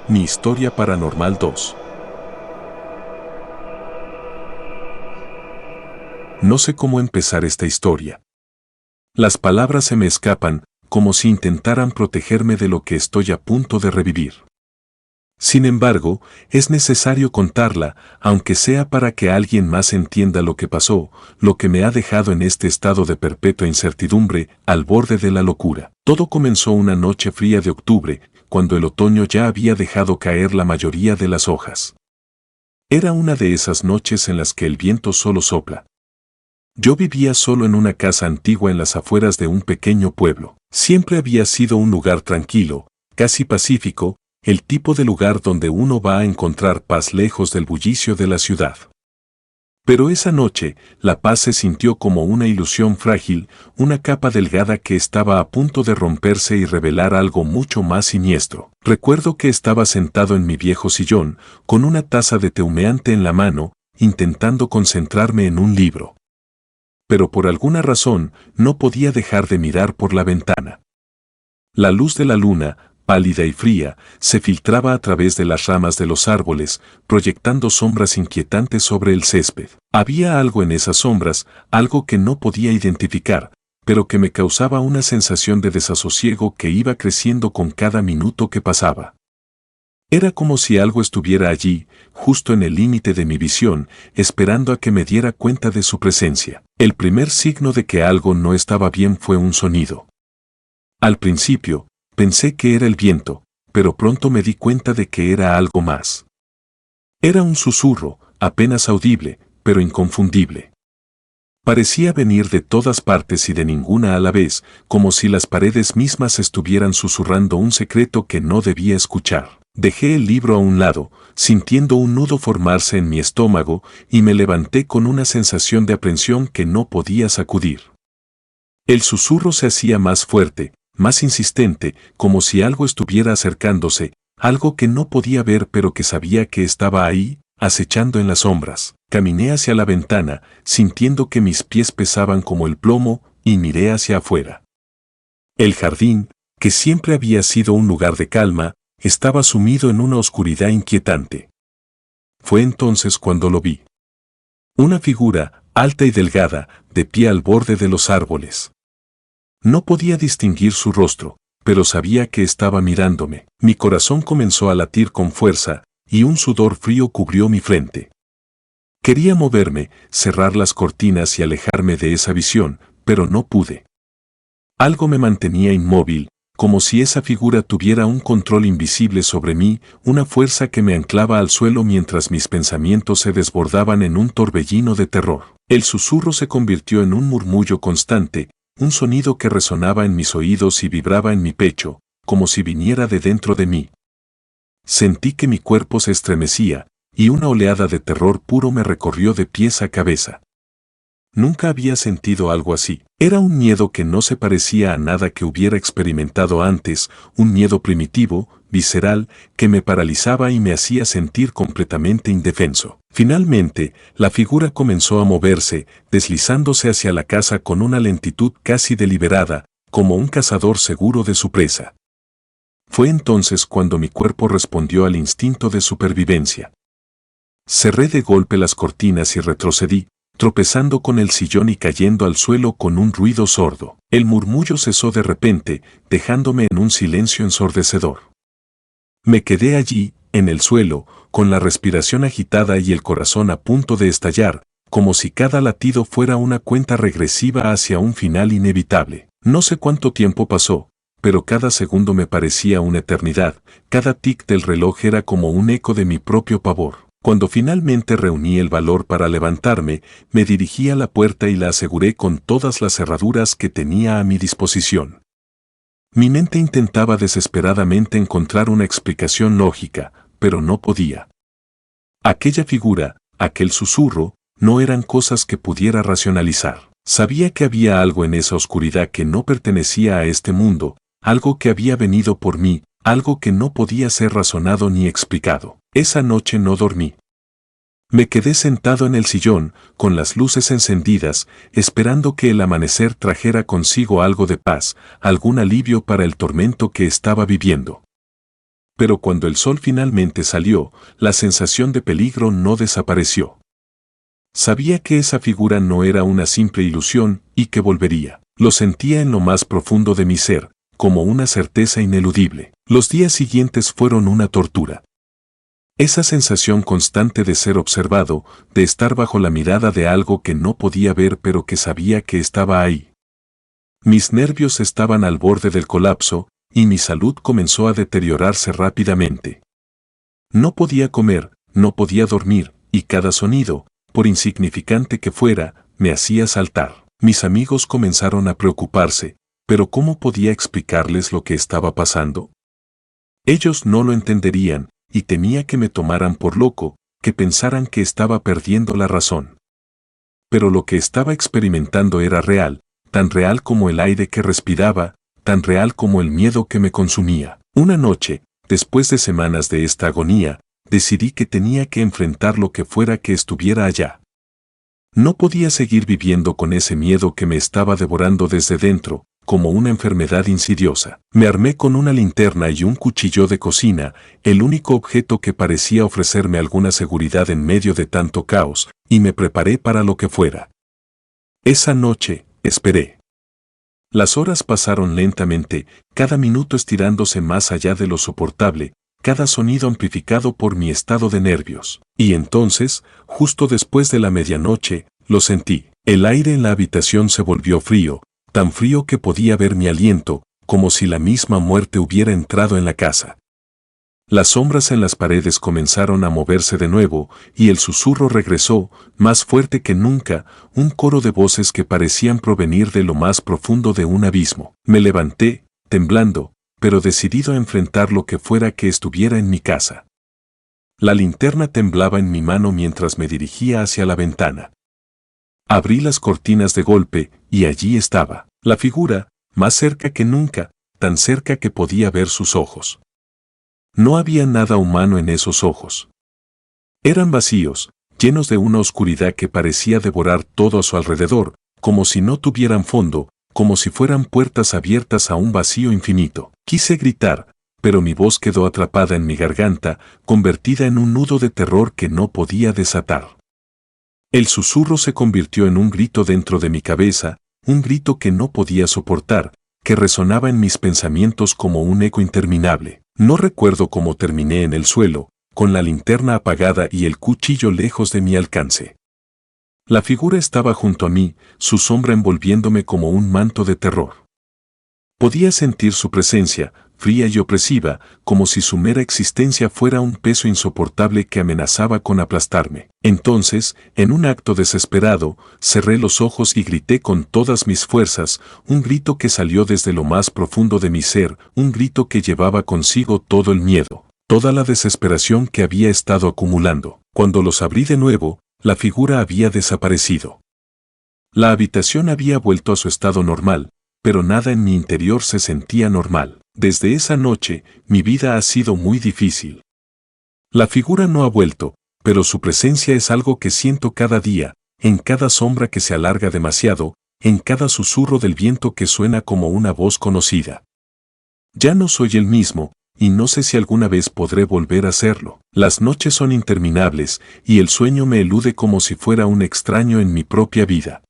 Mi historia paranormal 2. No sé cómo empezar esta historia. Las palabras se me escapan, como si intentaran protegerme de lo que estoy a punto de revivir. Sin embargo, es necesario contarla, aunque sea para que alguien más entienda lo que pasó, lo que me ha dejado en este estado de perpetua incertidumbre, al borde de la locura. Todo comenzó una noche fría de octubre, cuando el otoño ya había dejado caer la mayoría de las hojas. Era una de esas noches en las que el viento solo sopla. Yo vivía solo en una casa antigua en las afueras de un pequeño pueblo. Siempre había sido un lugar tranquilo, casi pacífico, el tipo de lugar donde uno va a encontrar paz lejos del bullicio de la ciudad. Pero esa noche, la paz se sintió como una ilusión frágil, una capa delgada que estaba a punto de romperse y revelar algo mucho más siniestro. Recuerdo que estaba sentado en mi viejo sillón, con una taza de té humeante en la mano, intentando concentrarme en un libro. Pero por alguna razón, no podía dejar de mirar por la ventana. La luz de la luna, pálida y fría, se filtraba a través de las ramas de los árboles, proyectando sombras inquietantes sobre el césped. Había algo en esas sombras, algo que no podía identificar, pero que me causaba una sensación de desasosiego que iba creciendo con cada minuto que pasaba. Era como si algo estuviera allí, justo en el límite de mi visión, esperando a que me diera cuenta de su presencia. El primer signo de que algo no estaba bien fue un sonido. Al principio, pensé que era el viento, pero pronto me di cuenta de que era algo más. Era un susurro, apenas audible, pero inconfundible. Parecía venir de todas partes y de ninguna a la vez, como si las paredes mismas estuvieran susurrando un secreto que no debía escuchar. Dejé el libro a un lado, sintiendo un nudo formarse en mi estómago, y me levanté con una sensación de aprensión que no podía sacudir. El susurro se hacía más fuerte, más insistente, como si algo estuviera acercándose, algo que no podía ver pero que sabía que estaba ahí, acechando en las sombras. Caminé hacia la ventana, sintiendo que mis pies pesaban como el plomo, y miré hacia afuera. El jardín, que siempre había sido un lugar de calma, estaba sumido en una oscuridad inquietante. Fue entonces cuando lo vi. Una figura, alta y delgada, de pie al borde de los árboles. No podía distinguir su rostro, pero sabía que estaba mirándome. Mi corazón comenzó a latir con fuerza, y un sudor frío cubrió mi frente. Quería moverme, cerrar las cortinas y alejarme de esa visión, pero no pude. Algo me mantenía inmóvil, como si esa figura tuviera un control invisible sobre mí, una fuerza que me anclaba al suelo mientras mis pensamientos se desbordaban en un torbellino de terror. El susurro se convirtió en un murmullo constante, un sonido que resonaba en mis oídos y vibraba en mi pecho, como si viniera de dentro de mí. Sentí que mi cuerpo se estremecía, y una oleada de terror puro me recorrió de pies a cabeza. Nunca había sentido algo así. Era un miedo que no se parecía a nada que hubiera experimentado antes, un miedo primitivo, visceral, que me paralizaba y me hacía sentir completamente indefenso. Finalmente, la figura comenzó a moverse, deslizándose hacia la casa con una lentitud casi deliberada, como un cazador seguro de su presa. Fue entonces cuando mi cuerpo respondió al instinto de supervivencia. Cerré de golpe las cortinas y retrocedí, tropezando con el sillón y cayendo al suelo con un ruido sordo. El murmullo cesó de repente, dejándome en un silencio ensordecedor. Me quedé allí, en el suelo, con la respiración agitada y el corazón a punto de estallar, como si cada latido fuera una cuenta regresiva hacia un final inevitable. No sé cuánto tiempo pasó, pero cada segundo me parecía una eternidad, cada tic del reloj era como un eco de mi propio pavor. Cuando finalmente reuní el valor para levantarme, me dirigí a la puerta y la aseguré con todas las cerraduras que tenía a mi disposición. Mi mente intentaba desesperadamente encontrar una explicación lógica, pero no podía. Aquella figura, aquel susurro, no eran cosas que pudiera racionalizar. Sabía que había algo en esa oscuridad que no pertenecía a este mundo, algo que había venido por mí, algo que no podía ser razonado ni explicado. Esa noche no dormí. Me quedé sentado en el sillón, con las luces encendidas, esperando que el amanecer trajera consigo algo de paz, algún alivio para el tormento que estaba viviendo. pero cuando el sol finalmente salió, la sensación de peligro no desapareció. Sabía que esa figura no era una simple ilusión y que volvería. Lo sentía en lo más profundo de mi ser, como una certeza ineludible. Los días siguientes fueron una tortura. Esa sensación constante de ser observado, de estar bajo la mirada de algo que no podía ver pero que sabía que estaba ahí. Mis nervios estaban al borde del colapso, y mi salud comenzó a deteriorarse rápidamente. No podía comer, no podía dormir, y cada sonido, por insignificante que fuera, me hacía saltar. Mis amigos comenzaron a preocuparse, pero ¿cómo podía explicarles lo que estaba pasando? Ellos no lo entenderían, y temía que me tomaran por loco, que pensaran que estaba perdiendo la razón. Pero lo que estaba experimentando era real, tan real como el aire que respiraba, tan real como el miedo que me consumía. Una noche, después de semanas de esta agonía, decidí que tenía que enfrentar lo que fuera que estuviera allá. No podía seguir viviendo con ese miedo que me estaba devorando desde dentro, como una enfermedad insidiosa. Me armé con una linterna y un cuchillo de cocina, el único objeto que parecía ofrecerme alguna seguridad en medio de tanto caos, y me preparé para lo que fuera. Esa noche, esperé. Las horas pasaron lentamente, cada minuto estirándose más allá de lo soportable, cada sonido amplificado por mi estado de nervios. Y entonces, justo después de la medianoche, lo sentí. El aire en la habitación se volvió frío, tan frío que podía ver mi aliento, como si la misma muerte hubiera entrado en la casa. Las sombras en las paredes comenzaron a moverse de nuevo, y el susurro regresó, más fuerte que nunca, un coro de voces que parecían provenir de lo más profundo de un abismo. Me levanté, temblando, pero decidido a enfrentar lo que fuera que estuviera en mi casa. La linterna temblaba en mi mano mientras me dirigía hacia la ventana. Abrí las cortinas de golpe, y allí estaba, la figura, más cerca que nunca, tan cerca que podía ver sus ojos. No había nada humano en esos ojos. Eran vacíos, llenos de una oscuridad que parecía devorar todo a su alrededor, como si no tuvieran fondo, como si fueran puertas abiertas a un vacío infinito. Quise gritar, pero mi voz quedó atrapada en mi garganta, convertida en un nudo de terror que no podía desatar. El susurro se convirtió en un grito dentro de mi cabeza, un grito que no podía soportar, que resonaba en mis pensamientos como un eco interminable. No recuerdo cómo terminé en el suelo, con la linterna apagada y el cuchillo lejos de mi alcance. La figura estaba junto a mí, su sombra envolviéndome como un manto de terror. Podía sentir su presencia, fría y opresiva, como si su mera existencia fuera un peso insoportable que amenazaba con aplastarme. Entonces, en un acto desesperado, cerré los ojos y grité con todas mis fuerzas, un grito que salió desde lo más profundo de mi ser, un grito que llevaba consigo todo el miedo, toda la desesperación que había estado acumulando. Cuando los abrí de nuevo, la figura había desaparecido. La habitación había vuelto a su estado normal, pero nada en mi interior se sentía normal. Desde esa noche, mi vida ha sido muy difícil. La figura no ha vuelto, pero su presencia es algo que siento cada día, en cada sombra que se alarga demasiado, en cada susurro del viento que suena como una voz conocida. Ya no soy el mismo, y no sé si alguna vez podré volver a serlo. Las noches son interminables, y el sueño me elude como si fuera un extraño en mi propia vida.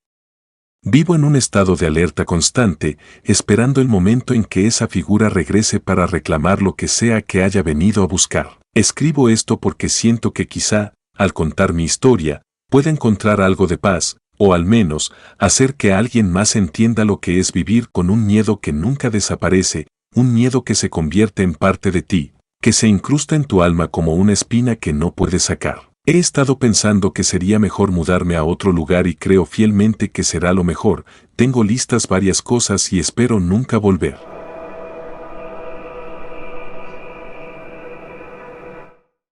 Vivo en un estado de alerta constante, esperando el momento en que esa figura regrese para reclamar lo que sea que haya venido a buscar. Escribo esto porque siento que quizá, al contar mi historia, pueda encontrar algo de paz, o al menos, hacer que alguien más entienda lo que es vivir con un miedo que nunca desaparece, un miedo que se convierte en parte de ti, que se incrusta en tu alma como una espina que no puedes sacar. He estado pensando que sería mejor mudarme a otro lugar y creo fielmente que será lo mejor. Tengo listas varias cosas y espero nunca volver.